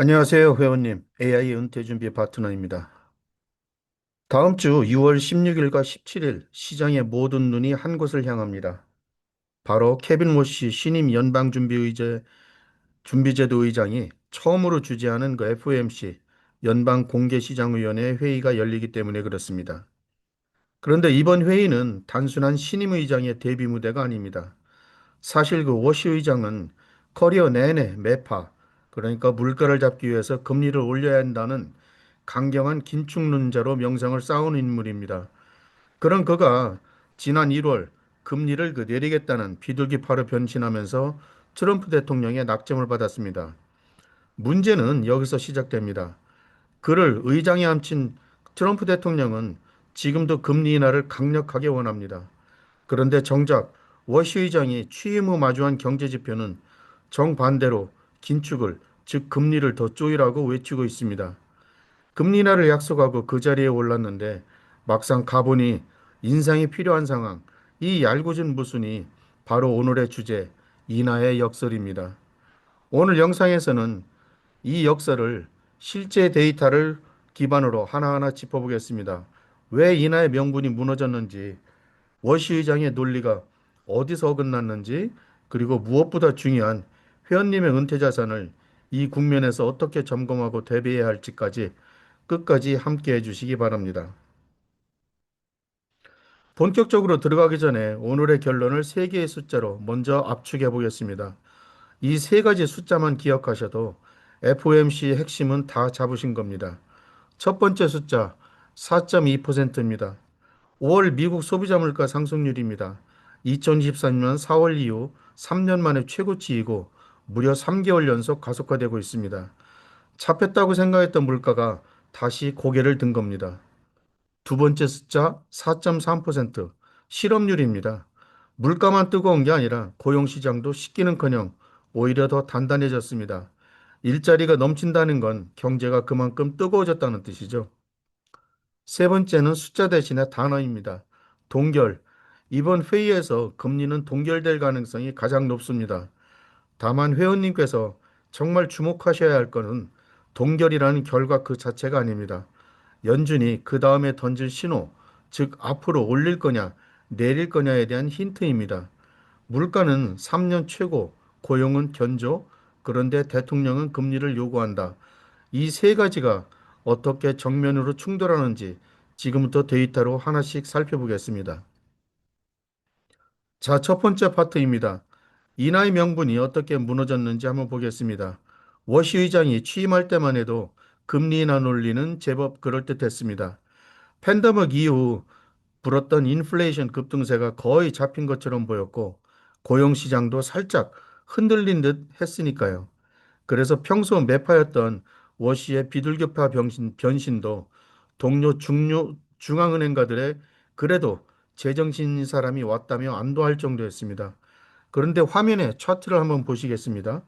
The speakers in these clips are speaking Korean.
안녕하세요, 회원님. AI 은퇴 준비 파트너입니다. 다음 주 6월 16일과 17일 시장의 모든 눈이 한 곳을 향합니다. 바로 케빈 모시 신임 준비제도 의장이 처음으로 주재하는 그 FOMC 연방공개시장위원회 회의가 열리기 때문에 그렇습니다. 그런데 이번 회의는 단순한 신임 의장의 데뷔 무대가 아닙니다. 사실 그 워시 의장은 커리어 내내 매파, 그러니까 물가를 잡기 위해서 금리를 올려야 한다는 강경한 긴축론자로 명성을 쌓은 인물입니다. 그런 그가 지난 1월 금리를 내리겠다는 비둘기파로 변신하면서 트럼프 대통령의 낙점을 받았습니다. 문제는 여기서 시작됩니다. 그를 의장에 앉힌 트럼프 대통령은 지금도 금리 인하를 강력하게 원합니다. 그런데 정작 워시 의장이 취임 후 마주한 경제 지표는 정반대로 긴축을, 즉 금리를 더 조이라고 외치고 있습니다. 금리 인하를 약속하고 그 자리에 올랐는데 막상 가보니 인상이 필요한 상황. 이 얄궂은 모순이 바로 오늘의 주제, 인하의 역설입니다. 오늘 영상에서는 이 역설을 실제 데이터를 기반으로 하나하나 짚어보겠습니다. 왜 인하의 명분이 무너졌는지, 워시 의장의 논리가 어디서 어긋났는지, 그리고 무엇보다 중요한 회원님의 은퇴 자산을 이 국면에서 어떻게 점검하고 대비해야 할지까지 끝까지 함께 해주시기 바랍니다. 본격적으로 들어가기 전에 오늘의 결론을 세 개의 숫자로 먼저 압축해 보겠습니다. 이 세 가지 숫자만 기억하셔도 FOMC의 핵심은 다 잡으신 겁니다. 첫 번째 숫자 4.2%입니다. 5월 미국 소비자 물가 상승률입니다. 2024년 4월 이후 3년 만에 최고치이고 무려 3개월 연속 가속화되고 있습니다. 잡혔다고 생각했던 물가가 다시 고개를 든 겁니다. 두 번째 숫자 4.3% 실업률입니다. 물가만 뜨거운 게 아니라 고용시장도 식기는커녕 오히려 더 단단해졌습니다. 일자리가 넘친다는 건 경제가 그만큼 뜨거워졌다는 뜻이죠. 세 번째는 숫자 대신에 단어입니다. 동결. 이번 회의에서 금리는 동결될 가능성이 가장 높습니다. 다만 회원님께서 정말 주목하셔야 할 것은 동결이라는 결과 그 자체가 아닙니다. 연준이 그 다음에 던질 신호, 즉 앞으로 올릴 거냐, 내릴 거냐에 대한 힌트입니다. 물가는 3년 최고, 고용은 견조, 그런데 대통령은 금리를 요구한다. 이 세 가지가 어떻게 정면으로 충돌하는지 지금부터 데이터로 하나씩 살펴보겠습니다. 자, 첫 번째 파트입니다. 인하의 명분이 어떻게 무너졌는지 한번 보겠습니다. 워시 의장이 취임할 때만 해도 금리 인하 논리는 제법 그럴듯했습니다. 팬데믹 이후 불었던 인플레이션 급등세가 거의 잡힌 것처럼 보였고 고용시장도 살짝 흔들린 듯 했으니까요. 그래서 평소 매파였던 워시의 비둘기파 변신도 동료 중앙은행가들의 그래도 제정신인 사람이 왔다며 안도할 정도였습니다. 그런데 화면에 차트를 한번 보시겠습니다.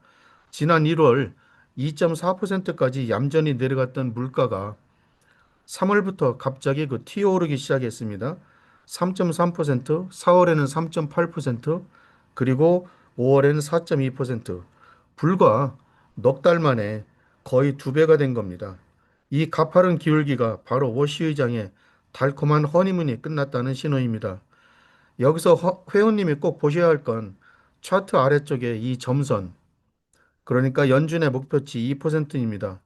지난 1월 2.4%까지 얌전히 내려갔던 물가가 3월부터 갑자기 튀어오르기 시작했습니다. 3.3%, 4월에는 3.8%, 그리고 5월에는 4.2%. 불과 넉 달 만에 거의 두 배가 된 겁니다. 이 가파른 기울기가 바로 워시 의장의 달콤한 허니문이 끝났다는 신호입니다. 여기서 회원님이 꼭 보셔야 할 건 차트 아래쪽에 이 점선, 그러니까 연준의 목표치 2%입니다.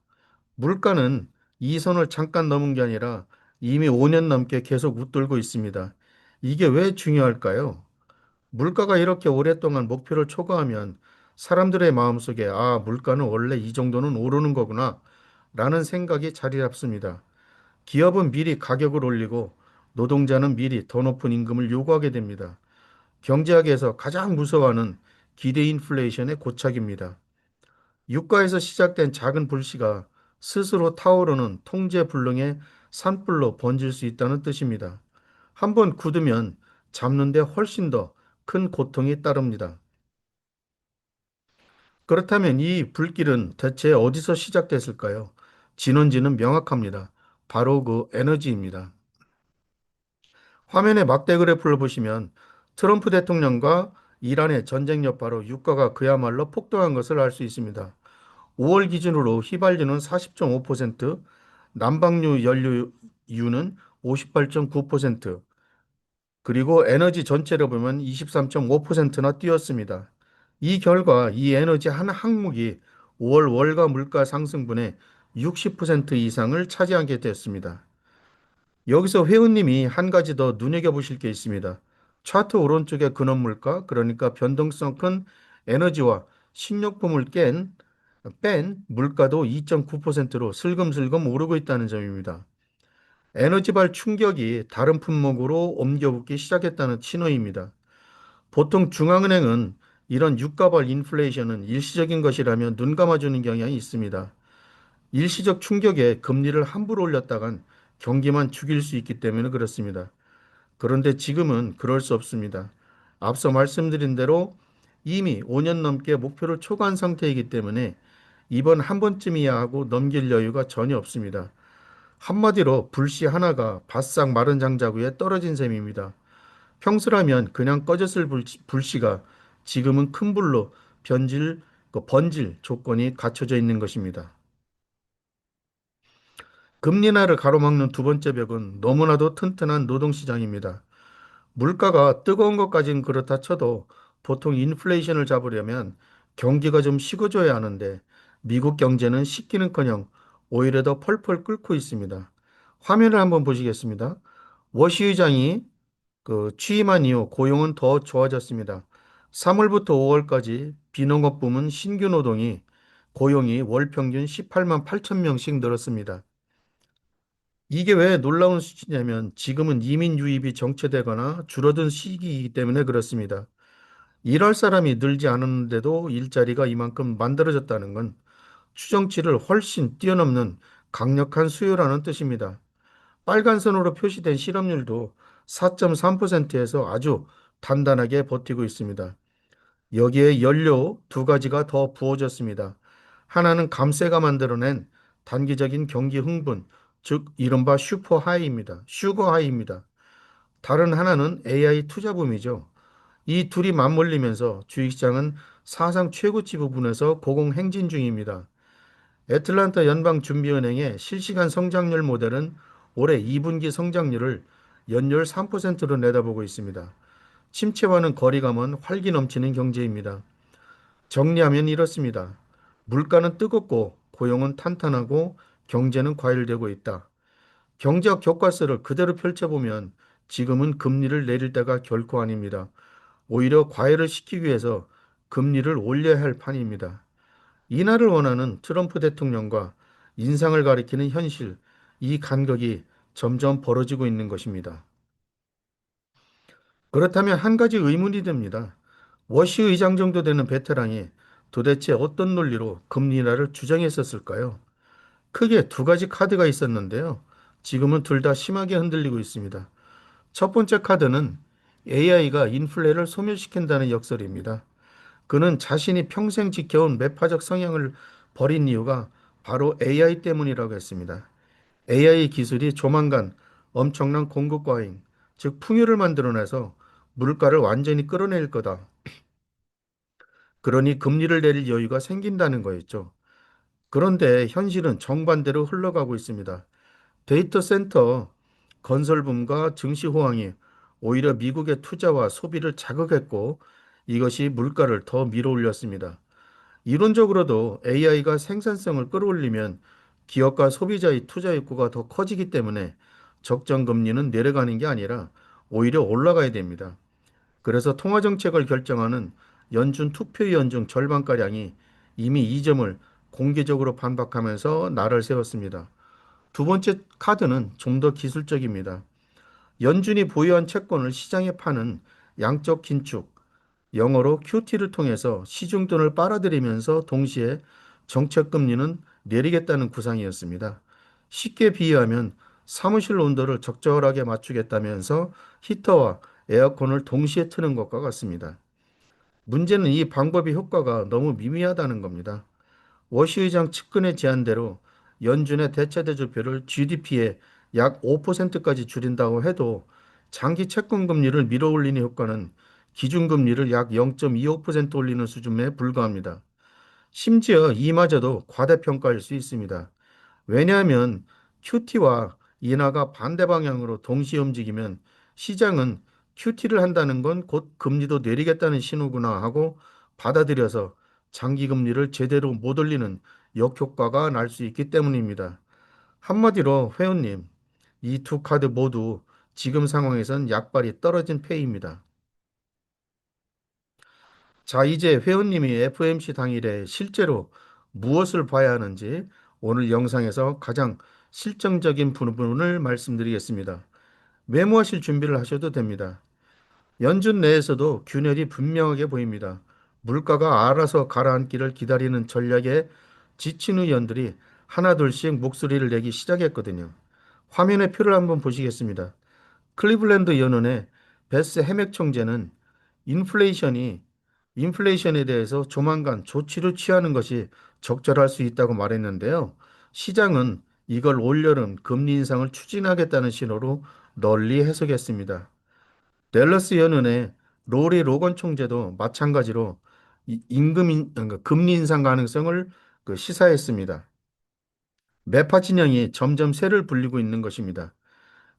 물가는 이 선을 잠깐 넘은 게 아니라 이미 5년 넘게 계속 웃돌고 있습니다. 이게 왜 중요할까요? 물가가 이렇게 오랫동안 목표를 초과하면 사람들의 마음속에 물가는 원래 이 정도는 오르는 거구나 라는 생각이 자리 잡습니다. 기업은 미리 가격을 올리고 노동자는 미리 더 높은 임금을 요구하게 됩니다. 경제학에서 가장 무서워하는 기대 인플레이션의 고착입니다. 유가에서 시작된 작은 불씨가 스스로 타오르는 통제불능의 산불로 번질 수 있다는 뜻입니다. 한번 굳으면 잡는데 훨씬 더 큰 고통이 따릅니다. 그렇다면 이 불길은 대체 어디서 시작됐을까요? 진원지는 명확합니다. 바로 그 에너지입니다. 화면의 막대 그래프를 보시면 트럼프 대통령과 이란의 전쟁 여파로 유가가 그야말로 폭등한 것을 알 수 있습니다. 5월 기준으로 휘발유는 40.5%, 난방유 연료유는 58.9%, 그리고 에너지 전체를 보면 23.5%나 뛰었습니다. 이 결과 이 에너지 한 항목이 5월 월가 물가 상승분의 60% 이상을 차지하게 됐습니다. 여기서 회원님이 한 가지 더 눈여겨보실 게 있습니다. 차트 오른쪽의 근원 물가, 그러니까 변동성 큰 에너지와 식료품을 뺀 물가도 2.9%로 슬금슬금 오르고 있다는 점입니다. 에너지발 충격이 다른 품목으로 옮겨붙기 시작했다는 신호입니다. 보통 중앙은행은 이런 유가발 인플레이션은 일시적인 것이라며 눈 감아주는 경향이 있습니다. 일시적 충격에 금리를 함부로 올렸다간 경기만 죽일 수 있기 때문에 그렇습니다. 그런데 지금은 그럴 수 없습니다. 앞서 말씀드린 대로 이미 5년 넘게 목표를 초과한 상태이기 때문에 이번 한 번쯤이야 하고 넘길 여유가 전혀 없습니다. 한마디로 불씨 하나가 바싹 마른 장작 위에 떨어진 셈입니다. 평소라면 그냥 꺼졌을 불씨가 지금은 큰 불로 번질 조건이 갖춰져 있는 것입니다. 금리 인하를 가로막는 두 번째 벽은 너무나도 튼튼한 노동시장입니다. 물가가 뜨거운 것까지는 그렇다 쳐도 보통 인플레이션을 잡으려면 경기가 좀 식어줘야 하는데 미국 경제는 식기는커녕 오히려 더 펄펄 끓고 있습니다. 화면을 한번 보시겠습니다. 워시 의장이 취임한 이후 고용은 더 좋아졌습니다. 3월부터 5월까지 비농업 부문 신규 노동이 고용이 월 평균 18만 8천 명씩 늘었습니다. 이게 왜 놀라운 수치냐면 지금은 이민 유입이 정체되거나 줄어든 시기이기 때문에 그렇습니다. 일할 사람이 늘지 않았는데도 일자리가 이만큼 만들어졌다는 건 추정치를 훨씬 뛰어넘는 강력한 수요라는 뜻입니다. 빨간 선으로 표시된 실업률도 4.3%에서 아주 단단하게 버티고 있습니다. 여기에 연료 두 가지가 더 부어졌습니다. 하나는 감세가 만들어낸 단기적인 경기 흥분, 즉 이른바 슈거 하이입니다. 다른 하나는 AI 투자붐이죠. 이 둘이 맞물리면서 주식시장은 사상 최고치 부분에서 고공행진 중입니다. 애틀란타 연방준비은행의 실시간 성장률 모델은 올해 2분기 성장률을 연율 3%로 내다보고 있습니다. 침체와는 거리가 먼 활기 넘치는 경제입니다. 정리하면 이렇습니다. 물가는 뜨겁고 고용은 탄탄하고 경제는 과열되고 있다. 경제학 교과서를 그대로 펼쳐보면 지금은 금리를 내릴 때가 결코 아닙니다. 오히려 과열을 시키기 위해서 금리를 올려야 할 판입니다. 인하를 원하는 트럼프 대통령과 인상을 가리키는 현실, 이 간극이 점점 벌어지고 있는 것입니다. 그렇다면 한 가지 의문이 듭니다. 워시 의장 정도 되는 베테랑이 도대체 어떤 논리로 금리 인하를 주장했었을까요? 크게 두 가지 카드가 있었는데요. 지금은 둘 다 심하게 흔들리고 있습니다. 첫 번째 카드는 AI가 인플레를 소멸시킨다는 역설입니다. 그는 자신이 평생 지켜온 매파적 성향을 버린 이유가 바로 AI 때문이라고 했습니다. AI 기술이 조만간 엄청난 공급 과잉, 즉 풍요를 만들어내서 물가를 완전히 끌어낼 거다. 그러니 금리를 내릴 여유가 생긴다는 거였죠. 그런데 현실은 정반대로 흘러가고 있습니다. 데이터 센터 건설붐과 증시 호황이 오히려 미국의 투자와 소비를 자극했고 이것이 물가를 더 밀어올렸습니다. 이론적으로도 AI가 생산성을 끌어올리면 기업과 소비자의 투자 욕구가 더 커지기 때문에 적정 금리는 내려가는 게 아니라 오히려 올라가야 됩니다. 그래서 통화 정책을 결정하는 연준 투표위원 중 절반가량이 이미 이 점을 공개적으로 반박하면서 날을 세웠습니다. 두 번째 카드는 좀 더 기술적입니다. 연준이 보유한 채권을 시장에 파는 양적 긴축, 영어로 QT를 통해서 시중돈을 빨아들이면서 동시에 정책 금리는 내리겠다는 구상이었습니다. 쉽게 비유하면 사무실 온도를 적절하게 맞추겠다면서 히터와 에어컨을 동시에 트는 것과 같습니다. 문제는 이 방법의 효과가 너무 미미하다는 겁니다. 워시 의장 측근의 제안대로 연준의 대체 대조표를 GDP의 약 5%까지 줄인다고 해도 장기 채권 금리를 밀어올리는 효과는 기준금리를 약 0.25% 올리는 수준에 불과합니다. 심지어 이마저도 과대평가일 수 있습니다. 왜냐하면 QT와 인하가 반대 방향으로 동시에 움직이면 시장은 QT를 한다는 건 곧 금리도 내리겠다는 신호구나 하고 받아들여서 장기 금리를 제대로 못 올리는 역효과가 날 수 있기 때문입니다. 한마디로 회원님, 이 두 카드 모두 지금 상황에선 약발이 떨어진 패입니다. 자, 이제 회원님이 FOMC 당일에 실제로 무엇을 봐야 하는지 오늘 영상에서 가장 실정적인 부분을 말씀드리겠습니다. 메모하실 준비를 하셔도 됩니다. 연준 내에서도 균열이 분명하게 보입니다. 물가가 알아서 가라앉기를 기다리는 전략에 지친 의원들이 하나둘씩 목소리를 내기 시작했거든요. 화면의 표를 한번 보시겠습니다. 클리블랜드 연은의 베스 해맥 총재는 인플레이션이 인플레이션에 대해서 조만간 조치를 취하는 것이 적절할 수 있다고 말했는데요. 시장은 이걸 올여름 금리 인상을 추진하겠다는 신호로 널리 해석했습니다. 댈러스 연은의 로리 로건 총재도 마찬가지로 그러니까 금리 인상 가능성을 시사했습니다. 매파 진영이 점점 세를 불리고 있는 것입니다.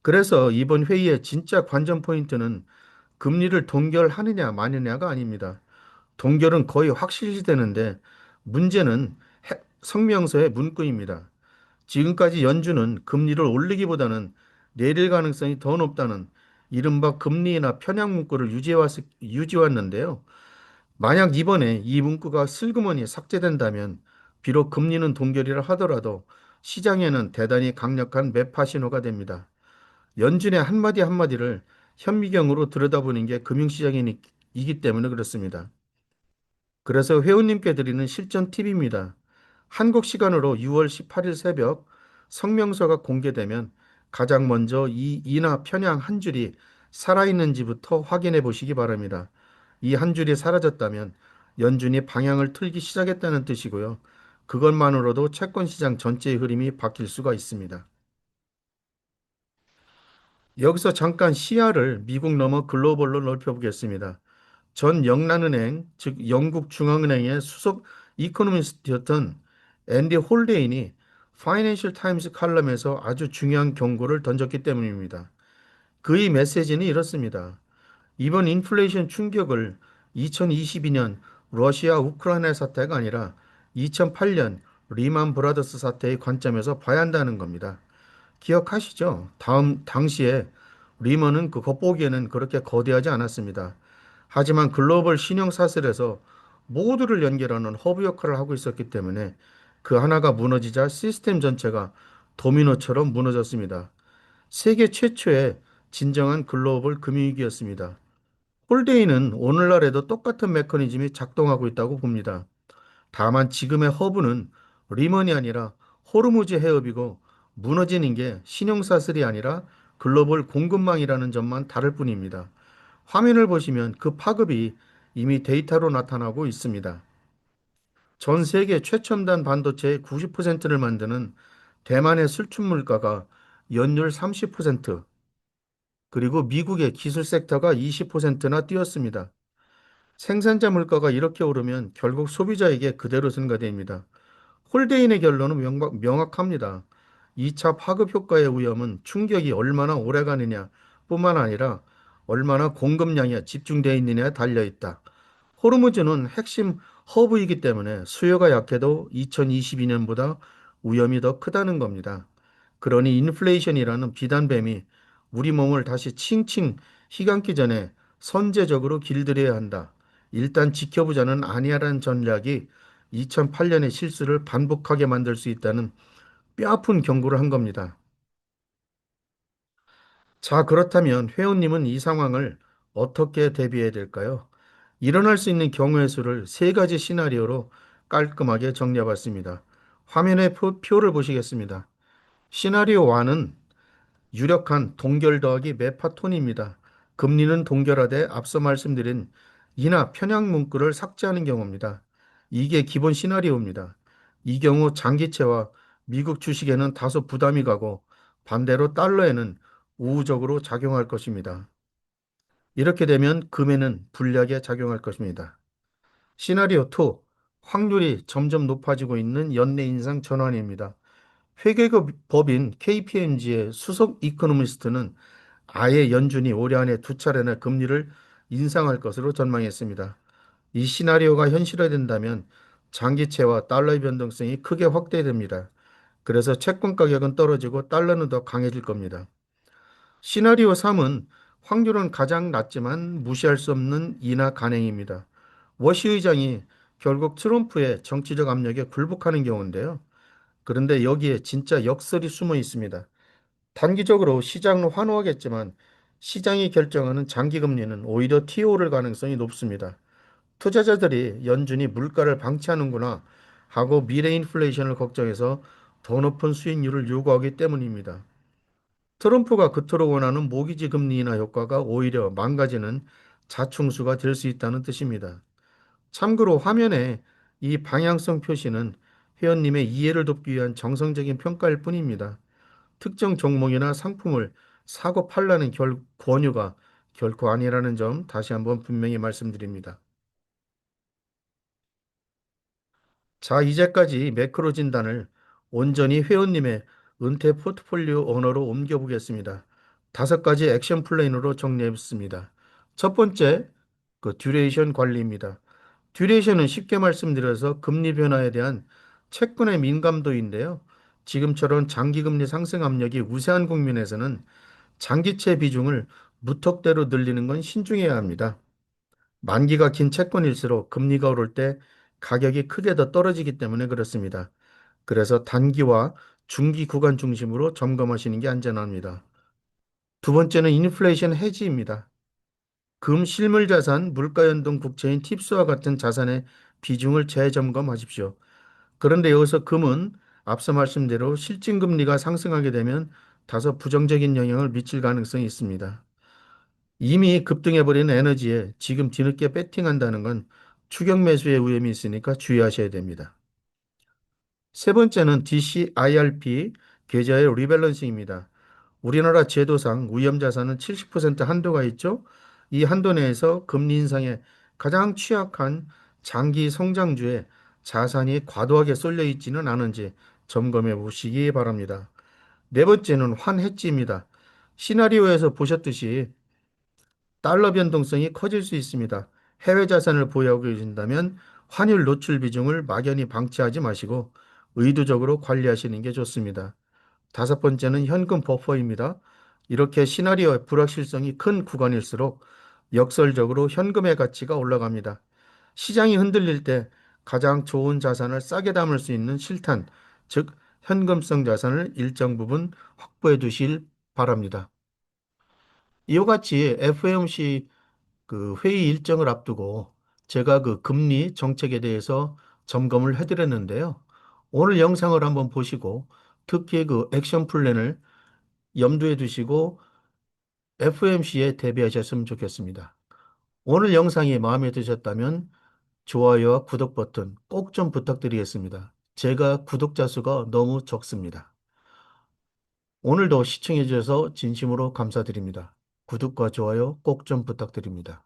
그래서 이번 회의의 진짜 관전 포인트는 금리를 동결하느냐 마느냐가 아닙니다. 동결은 거의 확실시 되는데 문제는 성명서의 문구입니다. 지금까지 연준은 금리를 올리기보다는 내릴 가능성이 더 높다는 이른바 금리 인하 편향 문구를 유지해왔는데요. 만약 이번에 이 문구가 슬그머니 삭제된다면 비록 금리는 동결이라 하더라도 시장에는 대단히 강력한 매파 신호가 됩니다. 연준의 한마디 한마디를 현미경으로 들여다보는 게 금융시장이기 때문에 그렇습니다. 그래서 회원님께 드리는 실전 팁입니다. 한국 시간으로 6월 18일 새벽 성명서가 공개되면 가장 먼저 이 인하 편향 한 줄이 살아있는지부터 확인해 보시기 바랍니다. 이 한 줄이 사라졌다면 연준이 방향을 틀기 시작했다는 뜻이고요. 그것만으로도 채권 시장 전체의 흐름이 바뀔 수가 있습니다. 여기서 잠깐 시야를 미국 넘어 글로벌로 넓혀보겠습니다. 전 영란은행, 즉 영국 중앙은행의 수석 이코노미스트였던 앤디 홀데인이 파이낸셜 타임스 칼럼에서 아주 중요한 경고를 던졌기 때문입니다. 그의 메시지는 이렇습니다. 이번 인플레이션 충격을 2022년 러시아 우크라이나 사태가 아니라 2008년 리만 브라더스 사태의 관점에서 봐야 한다는 겁니다. 기억하시죠? 당시에 리먼은 그 겉보기에는 그렇게 거대하지 않았습니다. 하지만 글로벌 신용 사슬에서 모두를 연결하는 허브 역할을 하고 있었기 때문에 그 하나가 무너지자 시스템 전체가 도미노처럼 무너졌습니다. 세계 최초의 진정한 글로벌 금융위기였습니다. 홀데이는 오늘날에도 똑같은 메커니즘이 작동하고 있다고 봅니다. 다만 지금의 허브는 리먼이 아니라 호르무즈 해협이고 무너지는 게 신용사슬이 아니라 글로벌 공급망이라는 점만 다를 뿐입니다. 화면을 보시면 그 파급이 이미 데이터로 나타나고 있습니다. 전 세계 최첨단 반도체의 90%를 만드는 대만의 술출 물가가 연율 30%, 그리고 미국의 기술 섹터가 20%나 뛰었습니다. 생산자 물가가 이렇게 오르면 결국 소비자에게 그대로 전가됩니다. 홀데인의 결론은 명확합니다. 2차 파급 효과의 위험은 충격이 얼마나 오래 가느냐 뿐만 아니라 얼마나 공급량에 집중되어 있느냐에 달려 있다. 호르무즈는 핵심 허브이기 때문에 수요가 약해도 2022년보다 위험이 더 크다는 겁니다. 그러니 인플레이션이라는 비단뱀이 우리 몸을 다시 칭칭 휘감기 전에 선제적으로 길들여야 한다. 일단 지켜보자는 아니야라는 전략이 2008년의 실수를 반복하게 만들 수 있다는 뼈아픈 경고를 한 겁니다. 자, 그렇다면 회원님은 이 상황을 어떻게 대비해야 될까요? 일어날 수 있는 경우의 수를 세 가지 시나리오로 깔끔하게 정리해봤습니다. 화면의 표를 보시겠습니다. 시나리오 1은 유력한 동결 더하기 매파톤입니다. 금리는 동결하되 앞서 말씀드린 인하 편향 문구를 삭제하는 경우입니다. 이게 기본 시나리오입니다. 이 경우 장기채와 미국 주식에는 다소 부담이 가고 반대로 달러에는 우호적으로 작용할 것입니다. 이렇게 되면 금에는 불리하게 작용할 것입니다. 시나리오 2, 확률이 점점 높아지고 있는 연내 인상 전환입니다. 회계법인 KPMG의 수석 이코노미스트는 아예 연준이 올해 안에 두 차례나 금리를 인상할 것으로 전망했습니다. 이 시나리오가 현실화된다면 장기채와 달러의 변동성이 크게 확대됩니다. 그래서 채권 가격은 떨어지고 달러는 더 강해질 겁니다. 시나리오 3은 확률은 가장 낮지만 무시할 수 없는 인하 간행입니다. 워시 의장이 결국 트럼프의 정치적 압력에 굴복하는 경우인데요. 그런데 여기에 진짜 역설이 숨어 있습니다. 단기적으로 시장은 환호하겠지만 시장이 결정하는 장기 금리는 오히려 TO를 가능성이 높습니다. 투자자들이 연준이 물가를 방치하는구나 하고 미래 인플레이션을 걱정해서 더 높은 수익률을 요구하기 때문입니다. 트럼프가 그토록 원하는 모기지 금리 인하 효과가 오히려 망가지는 자충수가 될 수 있다는 뜻입니다. 참고로 화면에 이 방향성 표시는 회원님의 이해를 돕기 위한 정성적인 평가일 뿐입니다. 특정 종목이나 상품을 사고 팔라는 권유가 결코 아니라는 점 다시 한번 분명히 말씀드립니다. 자, 이제까지 매크로 진단을 온전히 회원님의 은퇴 포트폴리오 언어로 옮겨보겠습니다. 다섯 가지 액션 플랜으로 정리했습니다. 첫 번째, 듀레이션 관리입니다. 듀레이션은 쉽게 말씀드려서 금리 변화에 대한 채권의 민감도인데요. 지금처럼 장기금리 상승 압력이 우세한 국면에서는 장기채 비중을 무턱대로 늘리는 건 신중해야 합니다. 만기가 긴 채권일수록 금리가 오를 때 가격이 크게 더 떨어지기 때문에 그렇습니다. 그래서 단기와 중기 구간 중심으로 점검하시는 게 안전합니다. 두 번째는 인플레이션 해지입니다. 금 실물 자산, 물가 연동 국채인 팁스와 같은 자산의 비중을 재점검하십시오. 그런데 여기서 금은 앞서 말씀대로 실질 금리가 상승하게 되면 다소 부정적인 영향을 미칠 가능성이 있습니다. 이미 급등해버린 에너지에 지금 뒤늦게 배팅한다는 건 추격 매수의 위험이 있으니까 주의하셔야 됩니다. 세 번째는 DCIRP 계좌의 리밸런싱입니다. 우리나라 제도상 위험자산은 70% 한도가 있죠. 이 한도 내에서 금리 인상에 가장 취약한 장기 성장주에 자산이 과도하게 쏠려 있지는 않은지 점검해 보시기 바랍니다. 네 번째는 환해지입니다. 시나리오에서 보셨듯이 달러 변동성이 커질 수 있습니다. 해외 자산을 보유하고 계신다면 환율 노출 비중을 막연히 방치하지 마시고 의도적으로 관리하시는 게 좋습니다. 다섯 번째는 현금 버퍼입니다. 이렇게 시나리오의 불확실성이 큰 구간일수록 역설적으로 현금의 가치가 올라갑니다. 시장이 흔들릴 때 가장 좋은 자산을 싸게 담을 수 있는 실탄, 즉 현금성 자산을 일정 부분 확보해 두실 바랍니다. 이와 같이 FOMC 회의 일정을 앞두고 제가 금리 정책에 대해서 점검을 해드렸는데요. 오늘 영상을 한번 보시고 특히 액션 플랜을 염두에 두시고 FOMC에 대비하셨으면 좋겠습니다. 오늘 영상이 마음에 드셨다면 좋아요와 구독 버튼 꼭 좀 부탁드리겠습니다. 제가 구독자 수가 너무 적습니다. 오늘도 시청해 주셔서 진심으로 감사드립니다. 구독과 좋아요 꼭 좀 부탁드립니다.